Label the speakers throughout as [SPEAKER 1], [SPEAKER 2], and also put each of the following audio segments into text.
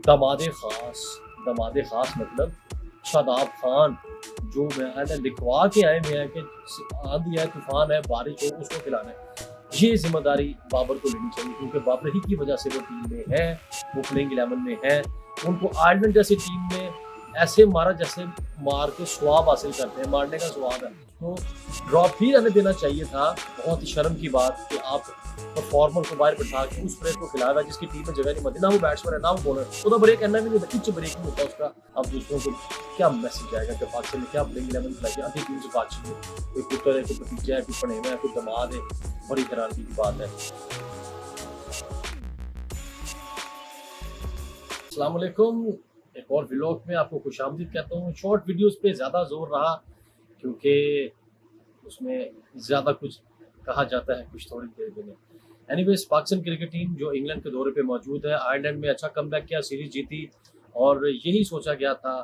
[SPEAKER 1] दमादे ख़ास, दमादे ख़ास मतलब शादाब खान, जो मैंने लिखवा के आए हुए हैं कि आंधी है, तूफान है, बारिश हो, उसको खिलाना है। ये जिम्मेदारी बाबर को लेनी चाहिए, क्योंकि बाबर ही की वजह से वो टीम में है, वो प्लेइंग 11 में है। उनको आयरलैंड जैसी टीम में ऐसे मारा जैसे मार के स्वाब हासिल करते हैं, मारने का स्वाब है। तो ड्रॉप ही रहने देना चाहिए था। बहुत ही शर्म की बात कि आप परफॉर्मर को बाहर बिठा के उस प्लेयर को खिलाया जिसकी टीम में जगह नहीं बनती, ना वो बैट्समैन है ना वो बॉलर। तो ब्रेक करना भी नहीं था, कुछ ब्रेक नहीं होता उसका। अब दूसरों को क्या मैसेज आएगा कि पाकिस्तान में क्या प्लेइंग 11 खिलाई, आधी टीम से बातचीत है, कोई पुत्र है, कोई भतीजा है, कोई पनेवा है, कोई दमाद है, बड़ी हैरानगी की बात है। अस्सलाम वालेकुम, एक और व्लॉग में आपको खुशामदीद कहता हूँ। शॉर्ट वीडियोस पे ज़्यादा जोर रहा क्योंकि उसमें ज़्यादा कुछ कहा जाता है, कुछ थोड़ी देर में। एनीवेज, पाकिस्तान क्रिकेट टीम जो इंग्लैंड के दौरे पे मौजूद है, आयरलैंड में अच्छा कमबैक किया, सीरीज जीती और यही सोचा गया था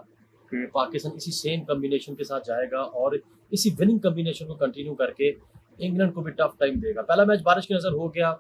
[SPEAKER 1] कि पाकिस्तान इसी सेम कम्बिनेशन के साथ जाएगा और इसी विनिंग कम्बिनेशन को कंटिन्यू करके इंग्लैंड को भी टफ टाइम देगा। पहला मैच बारिश की नज़र हो गया,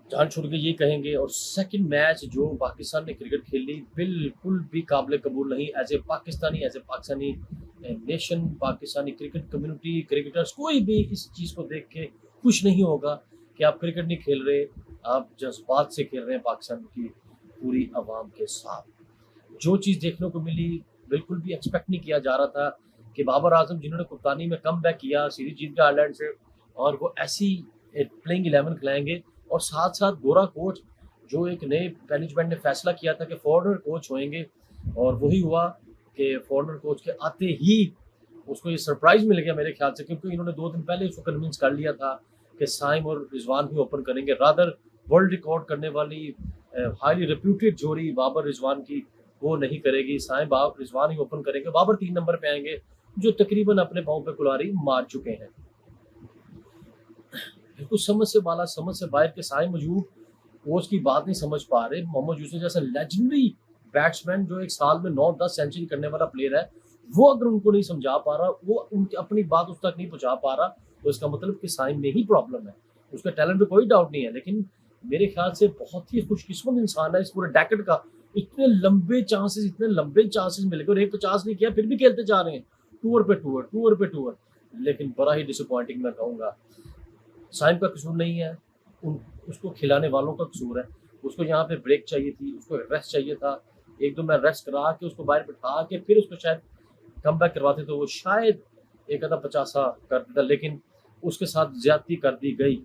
[SPEAKER 1] जान छुड़ गई ये कहेंगे। और सेकंड मैच जो पाकिस्तान ने क्रिकेट खेली बिल्कुल भी काबिल कबूल नहीं। As a Pakistani nation, Pakistani cricket community, cricketers, कोई भी इस चीज़ को देख के खुश नहीं होगा कि आप क्रिकेट नहीं खेल रहे, आप जज्बात से खेल रहे हैं पाकिस्तान की पूरी आवाम के साथ। जो चीज़ देखने को मिली बिल्कुल भी एक्सपेक्ट नहीं किया जा रहा था कि बाबर आजम जिन्होंने कप्तानी में कम बैक किया, सीरीज जीत गया आयरलैंड से, और वो ऐसी प्लेइंग 11 खिलाएंगे। और साथ साथ गोरा कोच, जो एक नए मैनेजमेंट ने फैसला किया था कि फॉरनर कोच होंगे, और वही हुआ कि फॉरनर कोच के आते ही उसको ये सरप्राइज मिल गया मेरे ख्याल से, क्योंकि इन्होंने 2 दिन पहले उसको कन्विंस कर लिया था कि साइम और रिजवान भी ओपन करेंगे। रादर वर्ल्ड रिकॉर्ड करने वाली हाईली रेप्यूटेड जोड़ी बाबर रिजवान की वो नहीं करेगी, साइम रिजवान ही ओपन करेंगे। बाबर 3 नंबर पे आएंगे, जो तकरीबन अपने पाँव पे कुल्हाड़ी मार चुके हैं। बिल्कुल समझ से बाहर के साए मौजूद, वो उसकी बात नहीं समझ पा रहे। मोहम्मद यूसुफ जैसा लेजेंडरी बैट्समैन जो एक साल में 9-10 सेंचुरी करने वाला प्लेयर है, वो अगर उनको नहीं समझा पा रहा, वो उनकी अपनी बात उस तक नहीं पहुंचा पा रहा, तो इसका मतलब कि साइम में ही प्रॉब्लम है। उसका टैलेंट पे कोई डाउट नहीं है, लेकिन मेरे ख्याल से बहुत ही खुशकिस्मत इंसान है इस पूरे डेकेड का। इतने लंबे चांसेस मिल गए और 150 नहीं किया, फिर भी खेलते जा रहे हैं, टूर पे टूर। लेकिन बड़ा ही डिसअपॉइंटिंग मैं कहूँगा। साइम का कसूर नहीं है, उसको खिलाने वालों का कसूर है। उसको यहाँ पे ब्रेक चाहिए थी, उसको रेस्ट चाहिए था। 1-2 मैच रेस्ट करा के उसको बाहर बिठा के फिर उसको शायद कम बैक करवाते तो वो शायद एक आधा 50 कर देता, लेकिन उसके साथ ज्यादती कर दी गई।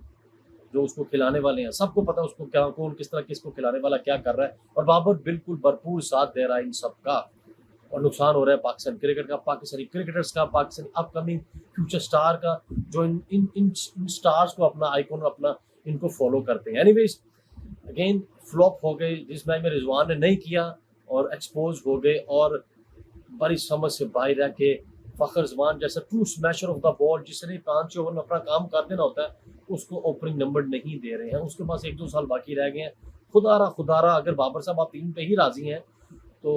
[SPEAKER 1] जो उसको खिलाने वाले हैं सबको पता उसको क्या, कौन किस तरह किसको खिलाने वाला क्या कर रहा है, और बाबर बिल्कुल भरपूर साथ दे रहा है इन सबका। और नुकसान हो रहा है पाकिस्तान क्रिकेट का, पाकिस्तानी क्रिकेटर्स का, पाकिस्तानी अपकमिंग फ्यूचर स्टार का, जो इन स्टार्स को अपना आइकॉन, अपना इनको फॉलो करते हैं। एनीवेज, अगेन फ्लॉप हो गए। जिस मैच में रिजवान ने नहीं किया और एक्सपोज हो गए, और बड़ी समझ से बाहर रह के फखर जमान जैसा true smasher of the ball, जिसने 5 ओवर में अपना काम कर देना होता है, उसको ओपनिंग नंबर नहीं दे रहे हैं। उसके पास 1-2 साल बाकी रह गए हैं। खुदारा अगर बाबर साहब आप टीम पे ही राजी हैं तो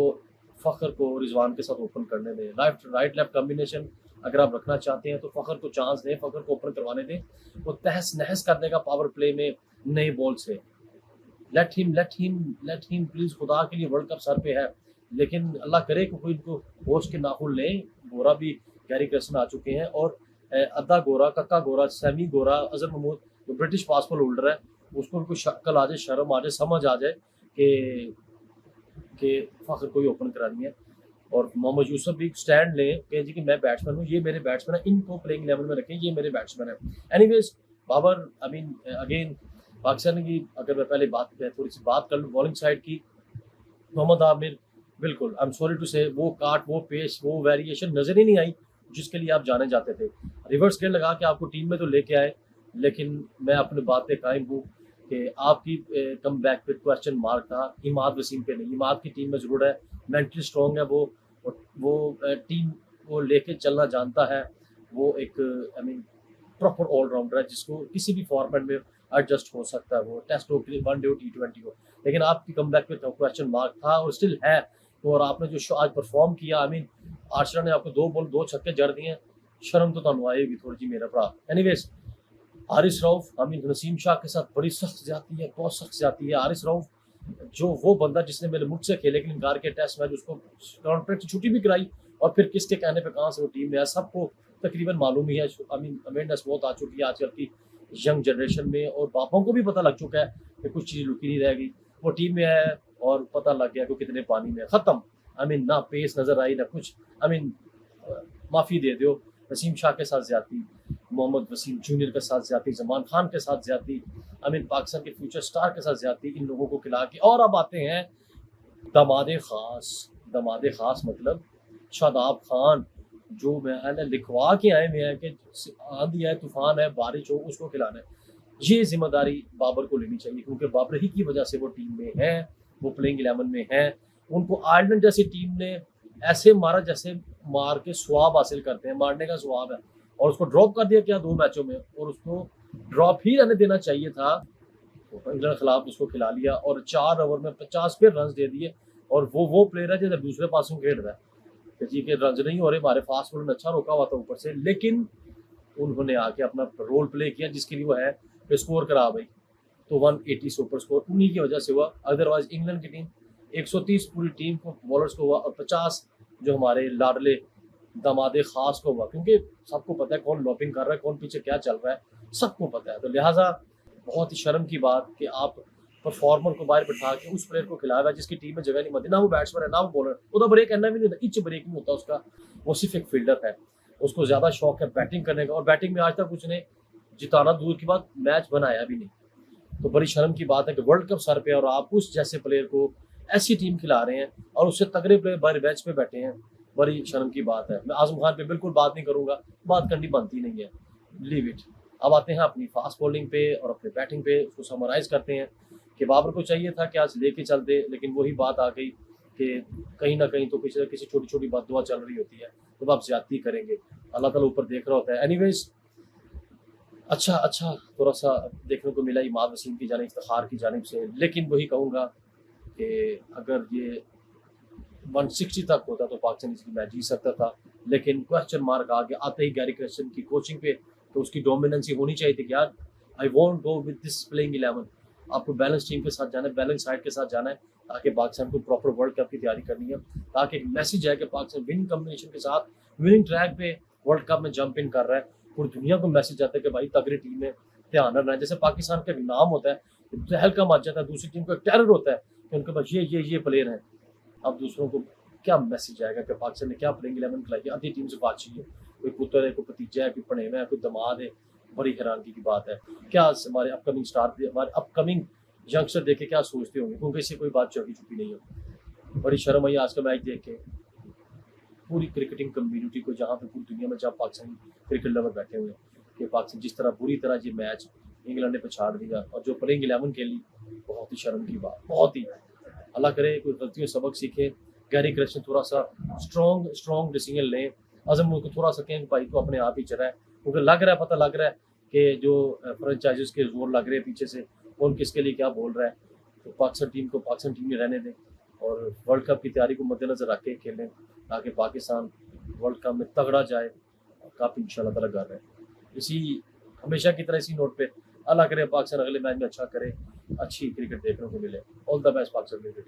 [SPEAKER 1] फ़खर को रिजवान के साथ ओपन करने दें। राइट लेफ्ट कॉम्बिनेशन अगर आप रखना चाहते हैं तो फ़खर को चांस दें, फ़खर को ओपन करवाने दें। वो तहस नहस कर देगा पावर प्ले में नए बॉल से। लेट हिम प्लीज़, खुदा के लिए, वर्ल्ड कप सर पे है। लेकिन अल्लाह करे कि कोई इनको होश के नाखुन लें। गोरा भी, गैरी कर्सन आ चुके हैं, और अद्दा गोरा, कक्का गोरा, सेमी गोरा, अजहर महमूद जो ब्रिटिश पासपोर्ट होल्डर है, उसको उनको शक्ल आ जाए, शर्म आ जाए, समझ आ जाए कि फ़खर को ही ओपन करानी है। और मोहम्मद यूसुफ भी स्टैंड लें कि जी कि मैं बैट्समैन हूँ, ये मेरे बैट्समैन है, इनको प्लेइंग 11 में रखें, ये मेरे बैट्समैन है। Anyways, Babar, I mean again, Pakistan की अगर मैं पहले थोड़ी सी बात कर लूँ बॉलिंग साइड की, मोहम्मद आमिर, बिल्कुल आई एम सॉरी टू से, वो काट, वो पेस, वो वेरिएशन नज़र ही नहीं आई जिसके लिए आप जाने जाते थे। रिवर्स गेयर लगा के आपको टीम में तो लेके आए, लेकिन मैं अपनी बात पे कायम हूँ कि आपकी कम बैक पे क्वेश्चन मार्क था, इमाद वसीम पे नहीं। इमाद की टीम में ज़रूर है, मेंटली स्ट्रॉन्ग है वो टीम वो लेके चलना जानता है। वो एक आई मीन प्रॉपर ऑलराउंडर है जिसको किसी भी फॉर्मेट में एडजस्ट हो सकता है, वो टेस्ट हो, वनडे हो, T20 हो। लेकिन आपकी कमबैक पे क्वेश्चन मार्क था और स्टिल है। तो और आपने जो आज परफॉर्म किया, आई मीन आशरा ने आपको 2 बॉल 2 छक्के जड़ दिए, शर्म तो तुहानू आएगी थोड़ी जी मेरा भरा। Anyways, Haris Rauf, I mean Naseem Shah के साथ बड़ी सख्त जाती है, बहुत सख्त जाती है। हारिस रऊफ जो वो बंदा जिसने मेरे मुझसे खेले के लिए इनकार किया टेस्ट मैच, उसको कॉन्ट्रैक्ट की छुट्टी भी कराई, और फिर किसके कहने पे कहाँ से वो टीम में आया, सबको तकरीबन मालूम ही है। आई मीन अवेयरनेस बहुत आ चुकी है आजकल की यंग जनरेशन में, और पापाओं को भी पता लग चुका है कि कुछ चीज़ रुकी नहीं रहेगी। वो टीम में है और पता लग गया कि कितने पानी में ख़त्म। आई मीन ना पेस नज़र आई ना कुछ। आई मीन माफ़ी दे दो, वसीम शाह के साथ ज्यादती, मोहम्मद वसीम जूनियर के साथ ज्यादती, जमान खान के साथ ज्यादती, आई मीन पाकिस्तान के फ्यूचर स्टार के साथ ज्यादती, इन लोगों को खिला के। और अब आते हैं दमादे खास। दमादे खास मतलब शादाब खान, जो मैंने लिखवा के आए हुए हैं कि आंधी है, तूफान है, बारिश हो, उसको खिलाना है। ये जिम्मेदारी बाबर को लेनी चाहिए, क्योंकि बाबर ही की वजह से वो टीम में है, वो प्लेइंग 11 में है। उनको आयरलैंड जैसी टीम ने ऐसे मारा जैसे मार के स्वाब हासिल करते हैं, मारने का स्वाब है, और उसको ड्रॉप कर दिया क्या 2 मैचों में, और उसको ड्रॉप ही रहने देना चाहिए था। तो इंग्लैंड खिलाफ उसको खिला लिया और 4 ओवर में 50 पे रन दे दिए। और वो प्लेयर है जो दूसरे पासों खेल रहा है कि जी के रन नहीं हो रहे, हमारे फास्ट बॉलर ने अच्छा रोका हुआ था ऊपर से, लेकिन उन्होंने आके अपना रोल प्ले किया जिसके लिए वो है, फिर स्कोर करा भाई। तो 180 सुपर स्कोर उन्हीं की वजह से हुआ। अदरवाइज इंग्लैंड की टीम 130 पूरी टीम को बॉलर्स को हुआ, और 50 जो हमारे लाडले दमादे खास को हुआ, क्योंकि सबको पता है कौन लॉपिंग कर रहा है, कौन पीछे क्या चल रहा है, सबको पता है। तो लिहाजा बहुत ही शर्म की बात कि आप परफॉर्मर को बाहर बैठा के उस प्लेयर को खिलाया हुआ जिसकी टीम में जगह नहीं मिलती, ना वो बैट्समैन है ना वो बॉलर, उधर ब्रेक करना भी नहीं होता, इच ब्रेक नहीं होता उसका, वो सिर्फ एक फील्डर है। उसको ज़्यादा शौक है बैटिंग करने का, और बैटिंग में आज तक उसने जिताना दूर की बात मैच बनाया भी नहीं। तो बड़ी शर्म की बात है कि वर्ल्ड कप सर पे और आप उस जैसे प्लेयर को ऐसी टीम खिला रहे हैं, और उससे तगड़े प्लेयर बाहर बेंच पे बैठे हैं। बड़ी शर्म की बात है। मैं आजम खान पे बिल्कुल बात नहीं करूंगा, बात करनी बनती नहीं है, लीव इट। अब आते हैं अपनी फास्ट बॉलिंग पे और अपने बैटिंग पे, उसको समराइज करते हैं कि बाबर को चाहिए था कि आज लेके चलते, लेकिन वही बात आ गई कि कहीं ना कहीं तो किसी न किसी छोटी छोटी बात दुआ चल रही होती है, तो आप ज्यादती करेंगे, अल्लाह ताला ऊपर देख रहा होता है। एनीवेज अच्छा थोड़ा सा देखने को मिला इमाद वसीम की जानिब, इफ्तिखार की जानिब से, लेकिन वही कहूँगा कि अगर ये 160 तक होता तो पाकिस्तान इसकी मैच जीत सकता था, लेकिन क्वेश्चन मार्क आ गया आते ही गैरी क्रिस्टन की कोचिंग पे। तो उसकी डोमिनेंसी होनी चाहिए थी कि यार I want go with this playing 11, आपको बैलेंस टीम के साथ जाना है, बैलेंस साइड के साथ जाना है, ताकि पाकिस्तान को प्रॉपर वर्ल्ड कप की तैयारी करनी है, ताकि एक मैसेज है कि पाकिस्तान विनिंग कॉम्बिनेशन के साथ विनिंग ट्रैक पे वर्ल्ड कप में जंप इन कर रहा है। पूरी दुनिया को मैसेज आता है कि भाई तगड़ी टीम में ध्यान रखना है। जैसे पाकिस्तान का नाम होता है, तहलका मच जाता है, दूसरी टीम का टेरर होता है कि उनके पास ये प्लेयर हैं। अब दूसरों को क्या मैसेज आएगा कि पाकिस्तान ने क्या प्लेइंग 11 खिलाई है, आधी टीम से बात चाहिए, कोई पुत्र है, कोई भतीजा है, कोई पड़ेवा है, कोई दमाद है। बड़ी हैरानगी की बात है। क्या हमारे अपकमिंग स्टार, हमारे अपकमिंग यंगस्टर देखे क्या सोचते होंगे, क्योंकि इससे कोई बात चौकी छुपी नहीं हो। बड़ी शर्म आई आज का मैच देख के पूरी क्रिकेटिंग कम्युनिटी को, जहाँ पे पूरी दुनिया में जहाँ पाकिस्तानी क्रिकेट लवर बैठे हुए हैं, कि पाकिस्तान जिस तरह बुरी तरह ये मैच इंग्लैंड ने पछाड़ दिया, और जो प्लेइंग 11 खेली, बहुत ही शर्म की बात, बहुत ही। अल्लाह करे कोई गलतियों सबक सीखे, गैरी क्रिस्टन थोड़ा सा स्ट्रॉन्ग डिसीजन लें, अजम को थोड़ा सा कहें भाई तो अपने आप ही चला है, क्योंकि लग रहा है, पता लग रहा है कि जो फ्रेंचाइजीज के जोर लग रहे हैं पीछे से, कौन किसके लिए क्या बोल रहा है। तो पाकिस्तान टीम को पाकिस्तान टीम में रहने दें, और वर्ल्ड कप की तैयारी को मद्देनजर रख के खेलें, ताकि पाकिस्तान वर्ल्ड कप में तगड़ा जाए, और कप इंशाल्लाह ताला कर रहे हैं। इसी हमेशा की तरह इसी नोट पे अल्लाह करे पाकिस्तान अगले मैच में अच्छा करे, अच्छी क्रिकेट देखने को मिले। All the best Pakistan cricket.